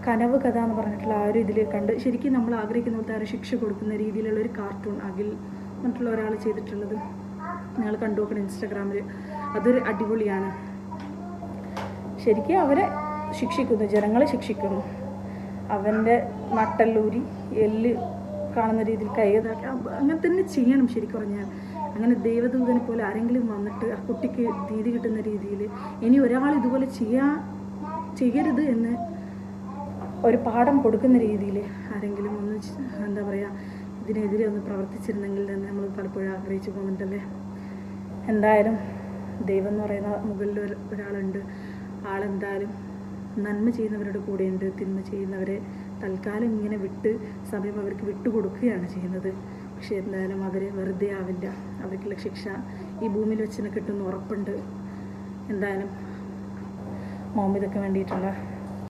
കനവ് കഥ എന്ന് പറഞ്ഞിട്ടുള്ള ആ ഒരു ഇതിൽ കണ്ട് ശരിക്കും നമ്മൾ ആഗ്രഹിക്കുന്ന പോലത്തെ ആ ഒരു ശിക്ഷ കൊടുക്കുന്ന രീതിയിലുള്ള ഒരു കാർട്ടൂൺ അഖിൽ എന്നിട്ടുള്ള ഒരാൾ ചെയ്തിട്ടുള്ളത് നിങ്ങൾ കണ്ടു നോക്കണം ഇൻസ്റ്റാഗ്രാമിൽ. അതൊരു അടിപൊളിയാണ്. ശരിക്കും അവരെ ശിക്ഷിക്കുന്നു, ജനങ്ങളെ ശിക്ഷിക്കുന്നു. അവൻ്റെ നട്ടെല്ലൂരി എല്ല് കാണുന്ന രീതിയിൽ കൈതാക്കി അങ്ങനെ തന്നെ ചെയ്യണം. ശരിക്കും പറഞ്ഞാൽ അങ്ങനെ ദൈവദൂതനെ പോലെ ആരെങ്കിലും വന്നിട്ട് ആ കുട്ടിക്ക് നീതി കിട്ടുന്ന രീതിയിൽ ഇനി ഒരാൾ ഇതുപോലെ ചെയ്യരുത് എന്ന് ഒരു പാഠം കൊടുക്കുന്ന രീതിയിൽ ആരെങ്കിലും ഒന്ന് എന്താ പറയുക ഇതിനെതിരെ ഒന്ന് പ്രവർത്തിച്ചിരുന്നെങ്കിൽ തന്നെ നമ്മൾ പലപ്പോഴും ആഗ്രഹിച്ചു പോകുന്നുണ്ടല്ലേ. എന്തായാലും ദൈവം എന്ന് പറയുന്ന മുകളിൽ ഒരാളുണ്ട്. ആളെന്തായാലും നന്മ ചെയ്യുന്നവരുടെ കൂടെയുണ്ട്. തിന്മ ചെയ്യുന്നവരെ തൽക്കാലം ഇങ്ങനെ സമയം അവർക്ക് വിട്ടുകൊടുക്കുകയാണ് ചെയ്യുന്നത്. പക്ഷേ എന്തായാലും അവർ വെറുതെ ആവില്ല. അവർക്കുള്ള ശിക്ഷ ഈ ഭൂമിയിൽ വെച്ച് തന്നെ കിട്ടുമെന്ന് ഉറപ്പുണ്ട്. എന്തായാലും മോമിതൊക്കെ വേണ്ടിയിട്ടുള്ള